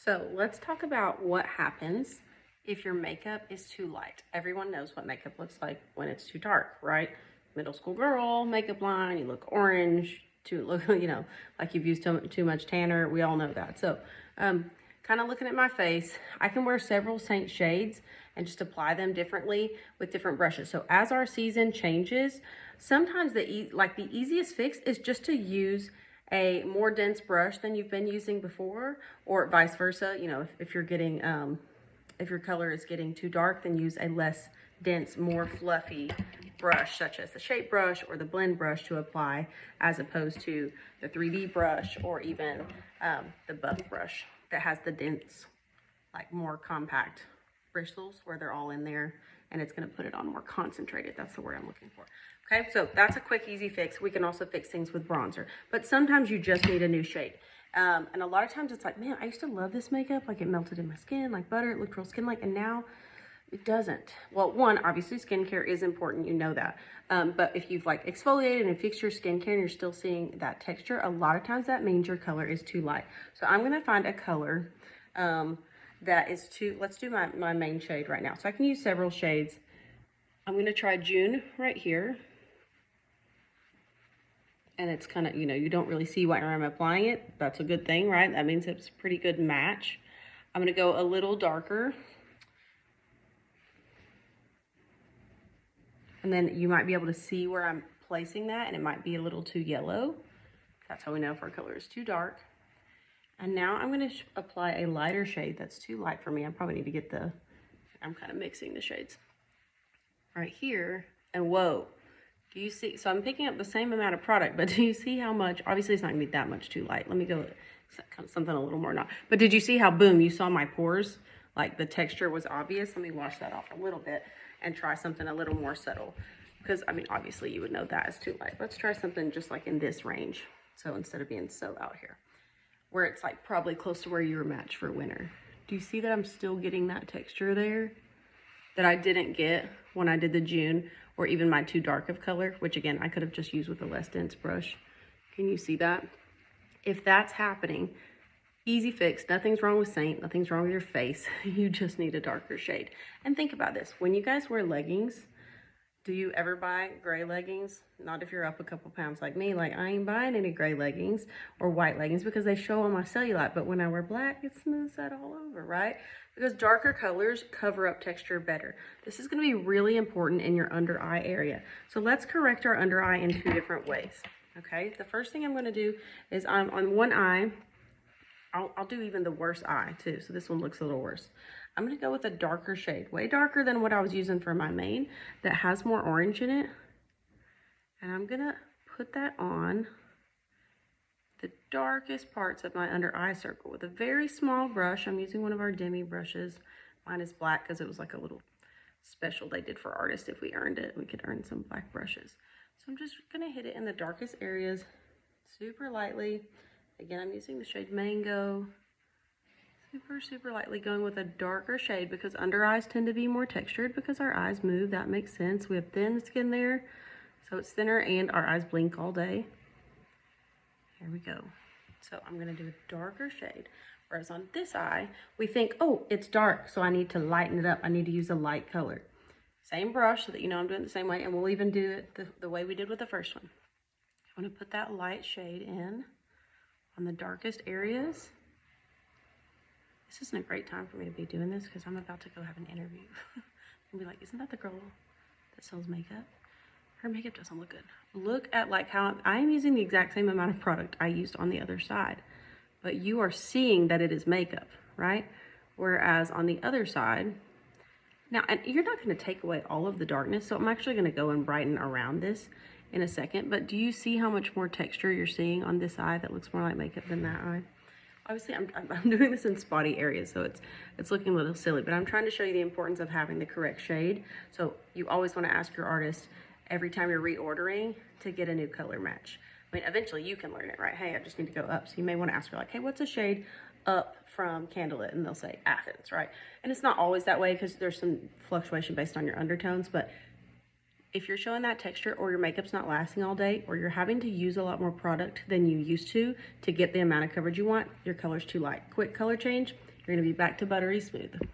So let's talk about what happens if your makeup is too light. Everyone knows what makeup looks like when it's too dark, right? Middle school girl, makeup line, you look orange, like you've used too much tanner. We all know that. So kind of looking at my face, I can wear several Saint shades and just apply them differently with different brushes. So as our season changes, sometimes the easiest fix is just to use a more dense brush than you've been using before, or vice versa. You know, if you're getting, if your color is getting too dark, then use a less dense, more fluffy brush, such as the shape brush or the blend brush to apply, as opposed to the 3D brush or even the buff brush that has the dense, like more compact bristles where they're all in there, and it's going to put it on more concentrated. That's the word I'm looking for. Okay, so that's a quick, easy fix. We can also fix things with bronzer, but sometimes you just need a new shade. And a lot of times it's like, man, I used to love this makeup. Like, it melted in my skin like butter. It looked real skin-like, and now it doesn't. Well, one, obviously skincare is important. You know that. But if you've like exfoliated and fixed your skincare and you're still seeing that texture, a lot of times that means your color is too light. So I'm going to find a color that is too, let's do my main shade right now. So I can use several shades. I'm going to try June right here. And it's kind of, you know, you don't really see where I'm applying it. That's a good thing, right? That means it's a pretty good match. I'm going to go a little darker. And then you might be able to see where I'm placing that, and it might be a little too yellow. That's how we know if our color is too dark. And now I'm going to apply a lighter shade that's too light for me. I probably need to get I'm kind of mixing the shades right here. And whoa. Do you see? So I'm picking up the same amount of product, but do you see how much? Obviously, it's not going to be that much too light. Let me go with something a little more not. But did you see how, boom, you saw my pores? Like, the texture was obvious. Let me wash that off a little bit and try something a little more subtle. Because, I mean, obviously, you would know that is too light. Let's try something just like in this range. So instead of being so out here, where it's like probably close to where you were matched for winter. Do you see that I'm still getting that texture there that I didn't get when I did the June, or even my too dark of color, which again, I could have just used with a less dense brush. Can you see that? If that's happening, easy fix. Nothing's wrong with Saint, nothing's wrong with your face. You just need a darker shade. And think about this, when you guys wear leggings, do you ever buy gray leggings? Not if you're up a couple pounds like me. Like, I ain't buying any gray leggings or white leggings because they show on my cellulite. But when I wear black, it smooths that all over, right? Because darker colors cover up texture better. This is going to be really important in your under eye area. So let's correct our under eye in two different ways. Okay, the first thing I'm going to do is on one eye, I'll do even the worst eye too. So this one looks a little worse. I'm going to go with a darker shade, way darker than what I was using for my main, that has more orange in it. And I'm going to put that on the darkest parts of my under eye circle with a very small brush. I'm using one of our demi brushes. Mine is black because it was like a little special they did for artists. If we earned it, we could earn some black brushes. So I'm just going to hit it in the darkest areas super lightly. Again, I'm using the shade Mango. Super lightly, going with a darker shade because under eyes tend to be more textured because our eyes move. That makes sense. We have thin skin there, so it's thinner, and our eyes blink all day. Here we go. So I'm going to do a darker shade. Whereas on this eye, we think, oh, it's dark, so I need to lighten it up. I need to use a light color. Same brush so that you know I'm doing it the same way, and we'll even do it the way we did with the first one. I'm going to put that light shade in on the darkest areas. This isn't a great time for me to be doing this because I'm about to go have an interview. And be like, isn't that the girl that sells makeup? Her makeup doesn't look good. Look at like how I am using the exact same amount of product I used on the other side. But you are seeing that it is makeup, right? Whereas on the other side, now, and you're not going to take away all of the darkness. So I'm actually going to go and brighten around this in a second. But do you see how much more texture you're seeing on this eye that looks more like makeup than that eye? Obviously, I'm doing this in spotty areas, so it's looking a little silly, but I'm trying to show you the importance of having the correct shade. So you always want to ask your artist every time you're reordering to get a new color match. I mean, eventually you can learn it, right? Hey, I just need to go up. So you may want to ask her like, hey, what's a shade up from Candlelit? And they'll say Athens, right? And it's not always that way because there's some fluctuation based on your undertones, but if you're showing that texture or your makeup's not lasting all day or you're having to use a lot more product than you used to get the amount of coverage you want, your color's too light. Quick color change, You're gonna be back to buttery smooth.